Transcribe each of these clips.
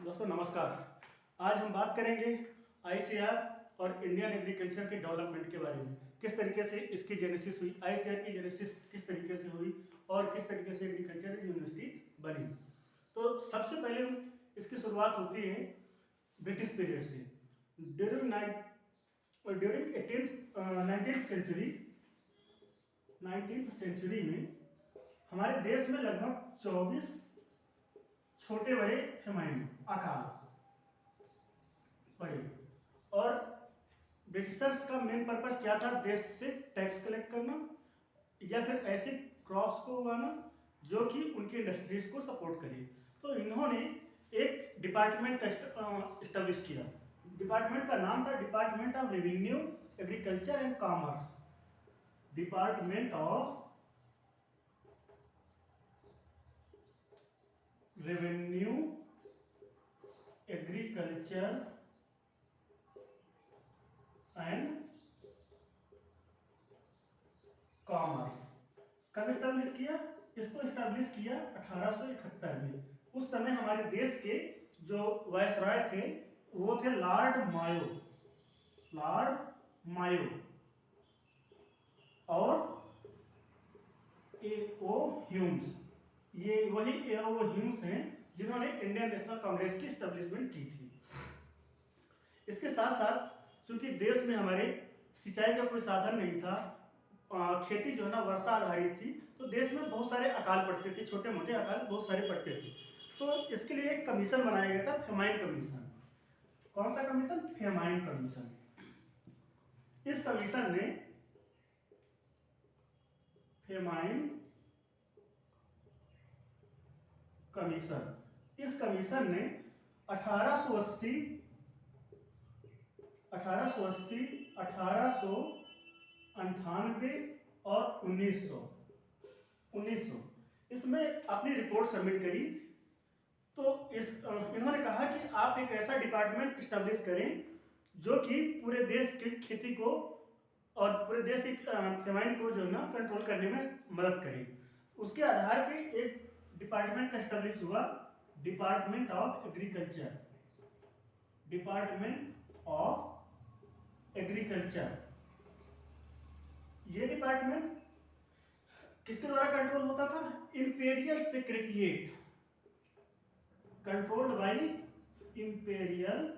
दोस्तों नमस्कार। आज हम बात करेंगे आईसीआर और इंडियन एग्रीकल्चर के डेवलपमेंट के बारे में। किस तरीके से इसकी जेनेसिस हुई, आईसीआर की जेनेसिस किस तरीके से हुई और किस तरीके से एग्रीकल्चर यूनिवर्सिटी बनी। तो सबसे पहले इसकी शुरुआत होती है ब्रिटिश पीरियड से। ड्यूरिंग 19th सेंचुरी में हमारे देश में लगभग 24 छोटे बड़े फेमाइन अकाल पड़े और ब्रिटिशर्स का मेन पर्पस क्या था? देश से टैक्स कलेक्ट करना या फिर ऐसे क्रॉप्स को उगाना जो कि उनकी इंडस्ट्रीज को सपोर्ट करे। तो इन्होंने एक डिपार्टमेंट का इस्टेब्लिश किया। डिपार्टमेंट का नाम था department of revenue, agriculture and commerce. Department of revenue, agriculture and commerce. कब स्टैब्लिश किया? इसको स्टैब्लिश किया 1871 में। उस समय हमारे देश के जो वायसराय थे वो थे लॉर्ड मायो और A.O. ह्यूम्स। ये वही A.O. ह्यूम्स हैं जिन्होंने इंडियन नेशनल कांग्रेस की स्टैब्लिशमेंट की थी। इसके साथ साथ चूंकि देश में हमारे सिंचाई का कोई साधन नहीं था, खेती जो है ना वर्षा आधारित थी, तो देश में बहुत सारे अकाल पड़ते थे, छोटे मोटे अकाल बहुत सारे पड़ते थे। तो इसके लिए एक कमीशन बनाया गया था, फेमाइन कमीशन। कौन सा कमीशन? Famine commission. इस कमीशन ने इस कमीशन ने 1880, 1898 और 1900 इसमें अपनी रिपोर्ट सबमिट करी। तो इन्होंने कहा कि आप एक ऐसा डिपार्टमेंट इस्टेब्लिश करें जो कि पूरे देश की खेती को और पूरे देश की फेमाइन को जो है ना कंट्रोल करने में मदद करे। उसके आधार पे एक डिपार्टमेंट का इस्टेब्लिश हुआ, डिपार्टमेंट ऑफ एग्रीकल्चर। ये डिपार्टमेंट किसके द्वारा कंट्रोल होता था? Imperial secretariat, controlled by imperial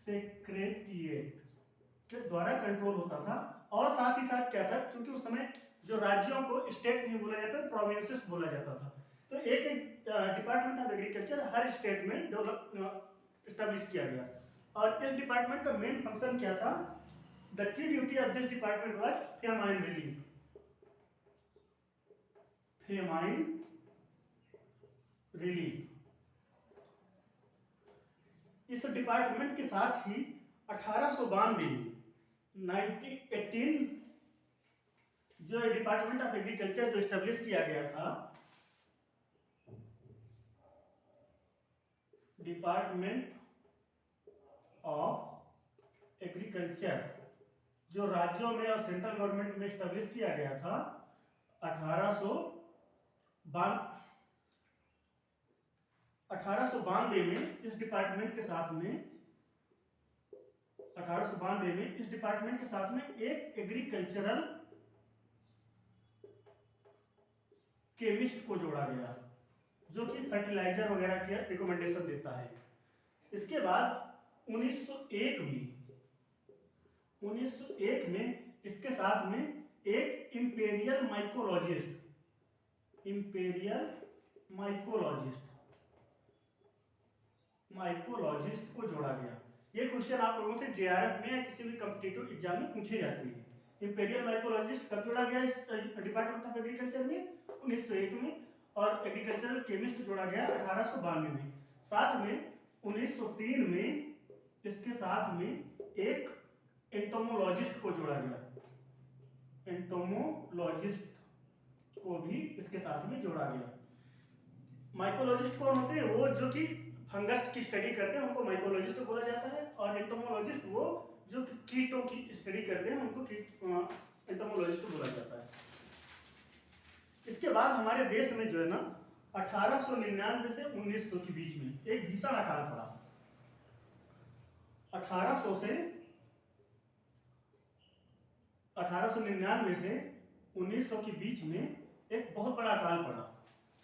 secretariat के द्वारा कंट्रोल होता था। और साथ ही साथ क्या था, क्योंकि उस समय जो राज्यों को स्टेट नहीं बोला जाता, प्रोविंसेस बोला जाता था। तो एक department of agriculture her state में एस्टेब्लिश किया गया। और इस डिपार्टमेंट का मेन फंक्शन क्या था? The key duty of this department was famine relief. इस डिपार्टमेंट के साथ ही 1892 में 1918 जो डिपार्टमेंट ऑफ एग्रीकल्चर जो एस्टेब्लिश किया गया था, डिपार्टमेंट ऑफ एग्रीकल्चर जो राज्यों में और सेंट्रल गवर्नमेंट में एस्टेब्लिश किया गया था 1892 में। इस डिपार्टमेंट के साथ में 1892 में इस डिपार्टमेंट के साथ में एक एग्रीकल्चरल केमिस्ट को जोड़ा गया जो कि फर्टिलाइजर वगैरह के रिकमेंडेशन देता है। इसके बाद 1901 में इसके साथ में एक इंपीरियल माइकोलॉजिस्ट को जोड़ा गया। ये क्वेश्चन आप लोगों से जेआरएफ में या किसी भी कॉम्पिटिटिव एग्जाम में पूछे जाते हैं। इंपीरियल माइकोलॉजिस्ट कब जोड़ा गया इस डिपार्टमेंट ऑफ एग्रीकल्चर में? 1901 में। और एग्रीकल्चरल केमिस्ट जोड़ा गया 1892 में। साथ में 1903 में इसके साथ में एक एंटोमोलॉजिस्ट को जोड़ा गया। एंटोमोलॉजिस्ट को भी इसके साथ में जोड़ा गया। माइकोलॉजिस्ट कौन होते हैं? वो जो कि फंगस की स्टडी करते हैं उनको माइकोलॉजिस्ट बोला जाता है। और एंटोमोलॉजिस्ट वो जो कीटों की स्टडी करते हैं उनको एंटोमोलॉजिस्ट बोला जाता है। इसके बाद हमारे देश में जो है ना 1899 से 1900 के बीच में एक भीषण अकाल पड़ा। 1899 से 1900 के बीच में एक बहुत बड़ा अकाल पड़ा,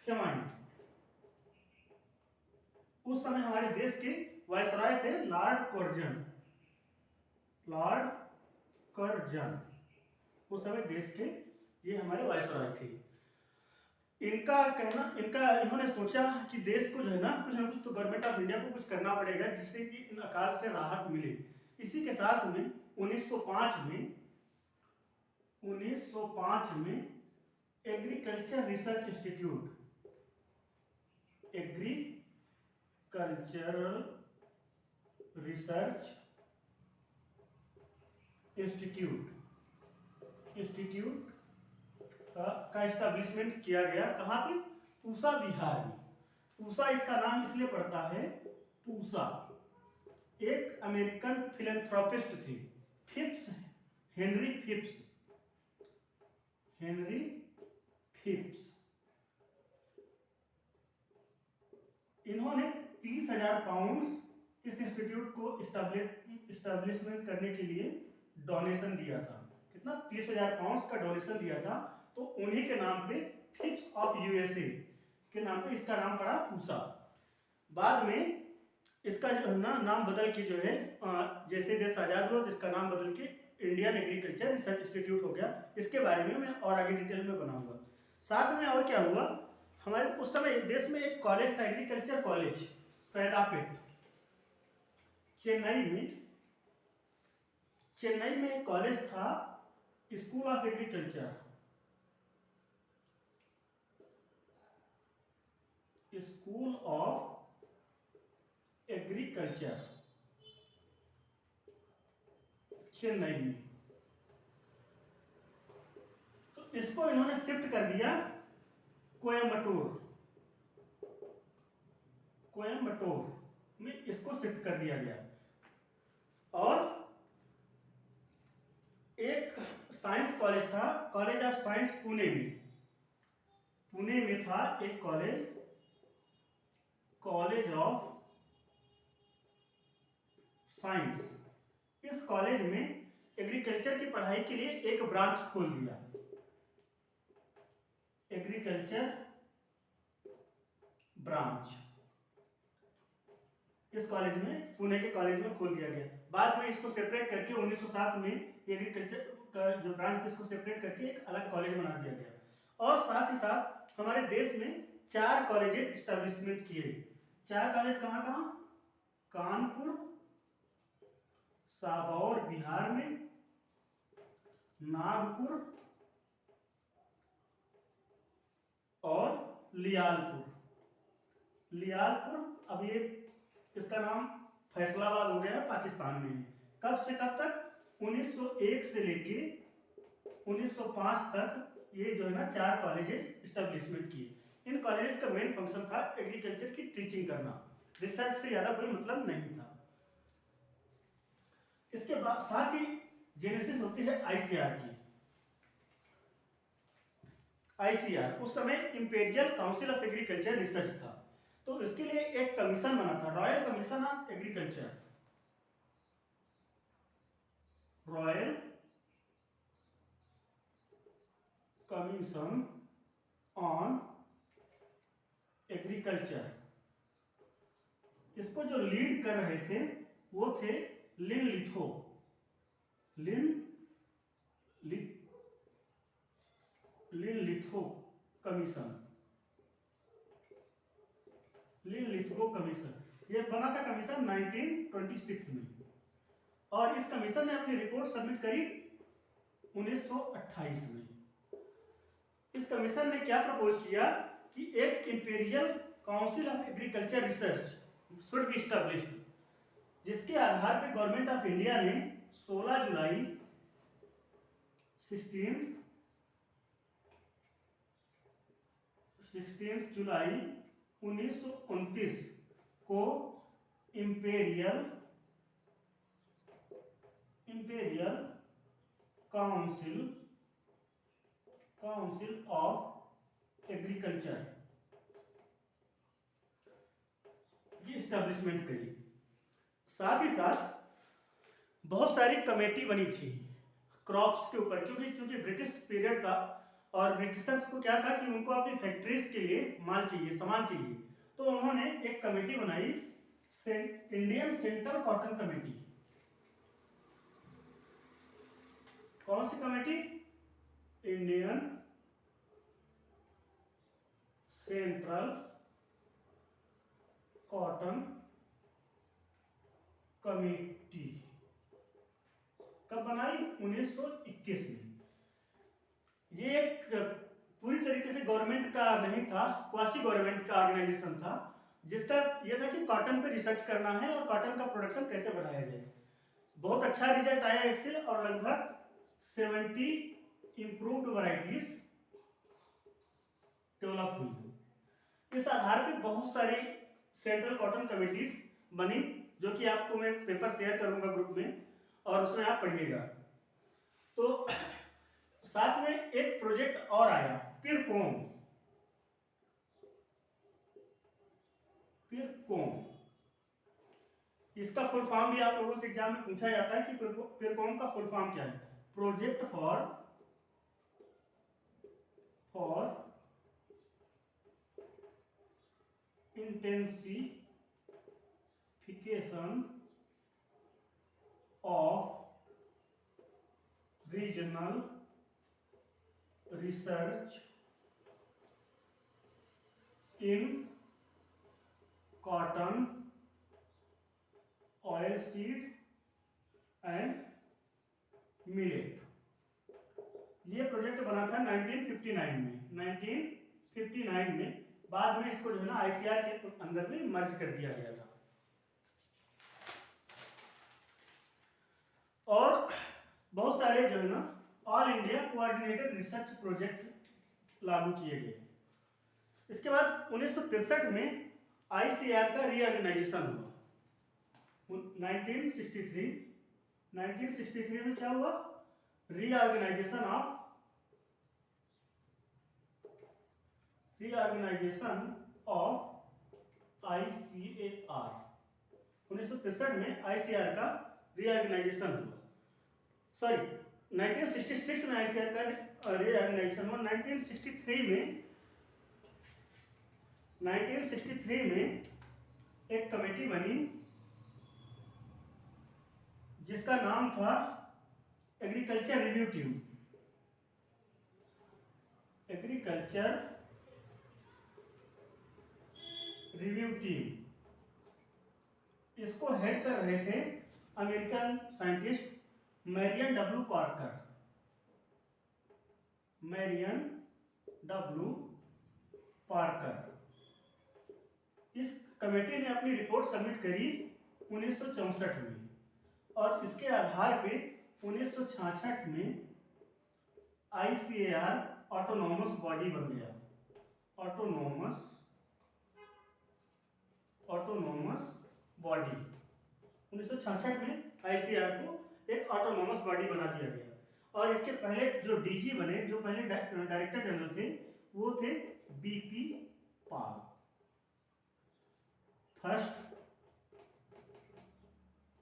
फेमाइन। उस समय हमारे देश के वायसराय थे लॉर्ड कर्जन। लॉर्ड कर्जन उस समय देश के ये हमारे वायसराय थे। इन्होंने सोचा कि देश को जो है ना कुछ तो गवर्नमेंट ऑफ इंडिया को कुछ करना पड़ेगा जिससे कि इन अकाल से राहत मिले। इसी के साथ में 1905 में एग्रीकल्चर रिसर्च इंस्टीट्यूट का एस्टेब्लिशमेंट किया गया। कहाँ पे? पूसा, बिहार में। पूसा इसका नाम इसलिए पड़ता है, पूसा एक अमेरिकन फिलैंथ्रोपिस्ट थे, हेनरी फिप्स। इन्होंने 30,000 पाउंड इस इंस्टीट्यूट को इस्टेब्लिशमेंट करने के लिए डोनेशन दिया था। कितना? 30,000 पाउंड का डोनेशन दिया था। तो उन्हीं के नाम पे, फिप्स ऑफ यूएसए के नाम पे इसका नाम पड़ा पूसा। बाद में इसका जो है ना नाम बदल के जो है जैसे देश आजाद हुआ तो इसका नाम बदल के इंडियन एग्रीकल्चर रिसर्च इंस्टीट्यूट हो गया। इसके बारे में मैं और आगे डिटेल में बनाऊंगा। साथ में और क्या हुआ, हमारे उस समय देश में एक कॉलेज था, एग्रीकल्चर कॉलेज, सैदापेट, चेन्नई में एक कॉलेज था, स्कूल ऑफ एग्रीकल्चर, चेन्नई में। तो इसको इन्होंने शिफ्ट कर दिया कोयम्बटूर में, इसको शिफ्ट कर दिया गया। और एक साइंस कॉलेज था, कॉलेज ऑफ साइंस पुणे में था एक कॉलेज ऑफ साइंस। इस कॉलेज में एग्रीकल्चर की पढ़ाई के लिए एक ब्रांच खोल दिया, एग्रीकल्चर ब्रांच इस कॉलेज में, पुणे के कॉलेज में खोल दिया गया। बाद में इसको सेपरेट करके 1907 में एग्रीकल्चर का जो ब्रांच थी इसको सेपरेट करके एक अलग कॉलेज बना दिया गया। और साथ ही साथ हमारे देश में 4 कॉलेज एस्टेब्लिशमेंट किए। 4 कॉलेज कहाँ? कानपुर, साबौर बिहार में, नागपुर और लियालपुर। अब ये इसका नाम फैसलाबाद हो गया है, पाकिस्तान में। कब से कब तक? 1901 से लेके 1905 तक ये जो है ना 4 कॉलेजेस एस्टेब्लिशमेंट किए। इन कॉलेजेस का मेन फंक्शन था एग्रीकल्चर की टीचिंग करना, रिसर्च से ज्यादा कोई मतलब नहीं था। इसके बाद साथ ही जेनेसिस होती है आईसीआर की। आईसीआर उस समय imperial council of agriculture research था। तो इसके लिए एक कमीशन बना था, royal commission on agriculture, royal commission on agriculture. इसको जो लीड कर रहे थे वो थे लिनलिथो कमीशन। ये बना था कमीशन 1926 में। और इस कमीशन ने अपनी रिपोर्ट सबमिट करी 1928 में। इस कमीशन ने क्या प्रपोज किया कि एक imperial council of agriculture research should be established, जिसके आधार पर गवर्नमेंट ऑफ इंडिया ने 16 जुलाई 1929 को imperial council of agriculture establishment करी। साथ ही साथ बहुत सारी कमेटी बनी थी क्रॉप्स के ऊपर, क्योंकि चूंकि ब्रिटिश पीरियड था और ब्रिटिशर्स को क्या था कि उनको अपनी फैक्ट्रीज के लिए माल चाहिए, सामान चाहिए, तो उन्होंने एक कमेटी बनाई, इंडियन सेंट्रल कॉटन कमेटी। कौन सी committee? Indian Central Cotton Committee. कब बनाई? 1921 में। ये एक पूरी तरीके से गवर्नमेंट का नहीं था, क्वासी गवर्नमेंट का ऑर्गेनाइजेशन था, जिसका यह था कि कॉटन पे रिसर्च करना है और कॉटन का प्रोडक्शन कैसे बढ़ाया जाए। बहुत अच्छा रिजल्ट आया इससे और लगभग 70 इंप्रूव्ड वैरायटीज डेवलप हुई। इस आधार पे बहुत सारी सेंट्रल कॉटन कमेटीज बनी, जो कि आपको मैं पेपर शेयर करूंगा ग्रुप में और उसमें आप पढ़िएगा। तो साथ में एक प्रोजेक्ट और आया, पिरकॉम। इसका फुल फॉर्म भी आप लोगों से एग्जाम में पूछा जाता है कि पिरकॉम का फुल फॉर्म क्या है? Project for intensification of regional research in cotton, oil seed and millet. ये प्रोजेक्ट बना था 1959 में। 1959 में बाद में इसको जो है ना आईसीआर के अंदर में मर्ज कर दिया गया था। और बहुत सारे जो है ना all India coordinated research project लागू किए गए। इसके बाद 1963 में आईसीआर का रीऑर्गेनाइजेशन हुआ। 1963 में क्या हुआ? Reorganisation of ICAR. 1963 में आईसीआर का रीऑर्गेनाइजेशन हुआ। सॉरी, 1966 में आईसीआर का रीऑर्गेनाइजेशन हुआ। 1963 में एक कमेटी बनी जिसका नाम था agriculture review team. Agriculture review team, इसको हेड कर रहे थे American scientist Marion W Parker. Marion W Parker. इस कमेटी ने अपनी रिपोर्ट सबमिट करी 1964 में और इसके आधार पे 1966 में आईसीएआर ऑटोनॉमस बॉडी बन गया। ऑटोनॉमस बॉडी 1966 में आईसीएआर को एक ऑटोनॉमस बॉडी बना दिया गया। और इसके पहले जो डीजी बने, जो पहले डायरेक्टर जनरल थे, वो थे BP Pal.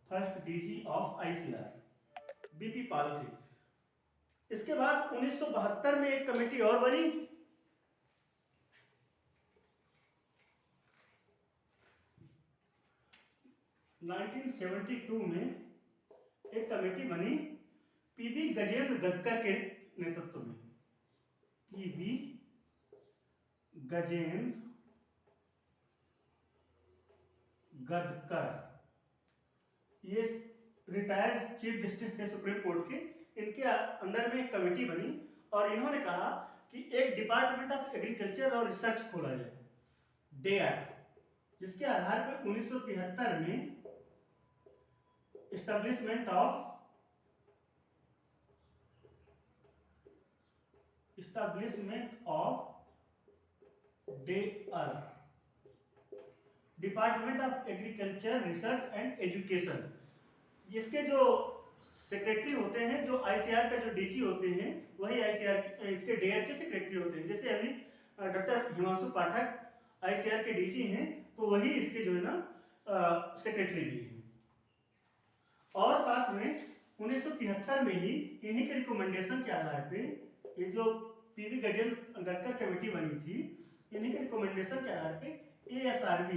First DG of ICR BP Pal थे। इसके बाद 1972 में एक कमेटी और बनी, में एक कमेटी बनी पीबी गजेंद्र गदकर के नेतृत्व में। पीबी गजेंद्र गदकर, ये रिटायर्ड चीफ जस्टिस थे सुप्रीम कोर्ट के। इनके अंडर में एक कमेटी बनी और इन्होंने कहा कि एक डिपार्टमेंट ऑफ एग्रीकल्चर और रिसर्च खोला जाए, डेयर, जिसके आधार पर 1973 में establishment of DARE, department of agriculture research and education. इसके जो सेक्रेटरी होते हैं, जो आईसीआर का जो डीजी होते हैं, वही आईसीआर इसके डेयर के सेक्रेटरी होते हैं। जैसे अभी डॉक्टर हिमांशु पाठक आईसीआर के डीजी हैं, तो वही इसके जो है ना सेक्रेटरी भी हैं। और साथ में 1973 में ही इन्हीं के रिकमेंडेशन के आधार पे ये जो पीवी गडकरी कमेटी बनी थी, इन्हीं के रिकमेंडेशन के आधार पे ASRB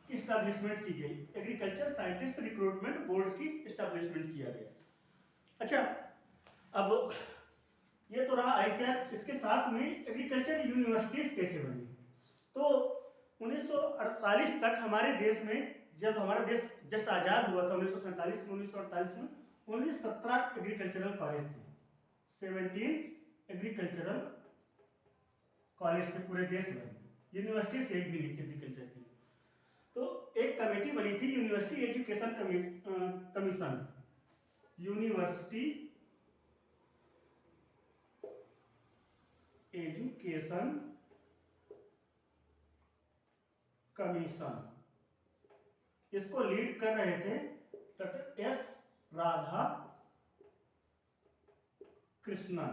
की स्टैब्लिशमेंट की गई, एग्रीकल्चर साइंटिस्ट रिक्रूटमेंट बोर्ड की स्टैब्लिशमेंट किया गया। अच्छा, अब ये तो रहा ICAR, इसके साथ में एग्रीकल्चर यूनिवर्सिटीज कैसे बनी। तो 1948 तक हमारे देश में, जब हमारा देश जस्ट आज़ाद हुआ था 1947 में, 1948 में ओनली 17 एग्रीकल्चरल कॉलेज थे, 17 एग्रीकल्चरल कॉलेज थे पूरे देश में, यूनिवर्सिटी से एक भी नहीं थी एग्रीकल्चर की। तो एक कमेटी बनी थी university education commission, university education commission. इसको लीड कर रहे थे डॉक्टर S राधा कृष्णन।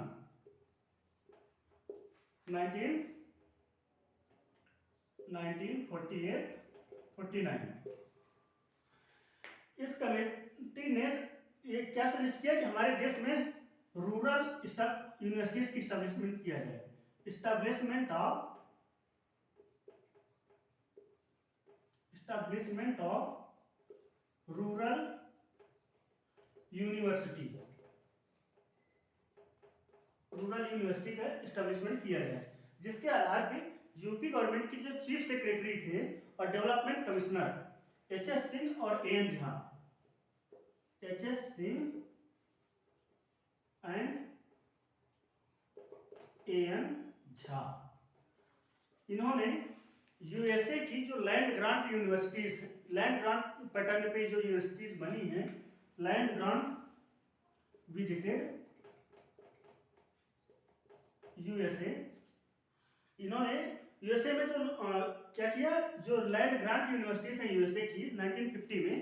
1948-49 इस कमेटी ने ये क्या सजेस्ट किया कि हमारे देश में रूरल यूनिवर्सिटीज की स्टैब्लिशमेंट किया जाए, स्टैब्लिशमेंट ऑफ रूरल यूनिवर्सिटी का स्टैब्लिशमेंट किया जाए, जिसके आधार पे यूपी गवर्नमेंट की जो चीफ सेक्रेटरी थे और डेवलपमेंट कमिश्नर HS सिंह और AM Jha, HS Singh and AM Jha, इन्होंने USA की जो land grant universities, land grant pattern पे जो यूनिवर्सिटीज बनी हैं, लैंड ग्रांट विजिटेड USA, इन्होंने USA में जो क्या किया, जो लैंड ग्रांट यूनिवर्सिटीज हैं USA की 1950 में,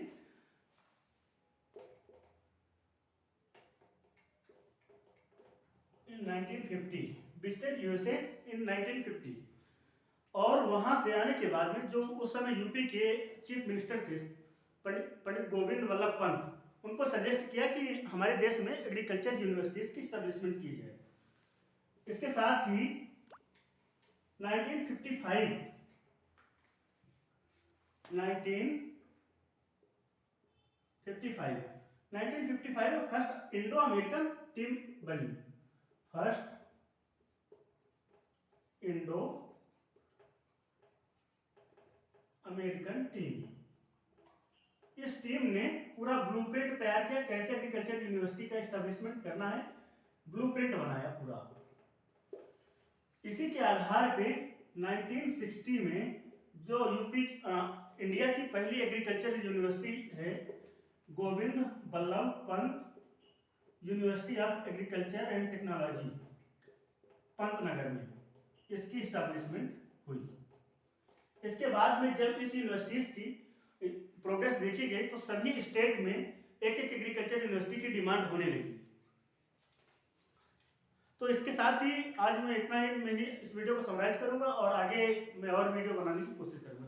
in 1950 विजिटेड USA in 1950। और वहां से आने के बाद में जो उस समय यूपी के चीफ मिनिस्टर थे पंडित गोविंद वल्लभ पंत, उनको सजेस्ट किया कि हमारे देश में एग्रीकल्चर यूनिवर्सिटीज की स्टैब्लिशमेंट की जाए। इसके साथ ही 1955 में फर्स्ट इंडो अमेरिकन टीम बनी, फर्स्ट इंडो अमेरिकन टीम। इस टीम ने पूरा ब्लूप्रिंट तैयार किया, कैसे एग्रीकल्चर यूनिवर्सिटी का एस्टेब्लिशमेंट करना है, ब्लूप्रिंट बनाया पूरा। इसी के आधार पे 1960 में जो यूपी इंडिया की पहली एग्रीकल्चर यूनिवर्सिटी है, Govind Ballabh Pant university of agriculture and technology Pantnagar में, इसकी स्टैब्लिशमेंट हुई। इसके बाद में जब इस यूनिवर्सिटीज की प्रोग्रेस देखी गई तो सभी स्टेट में एक एक एग्रीकल्चर यूनिवर्सिटी की डिमांड होने लगी। तो इसके साथ ही आज मैं इतना ही, मैं ही इस वीडियो को समराइज करूंगा और आगे मैं और वीडियो बनाने की कोशिश करूंगा।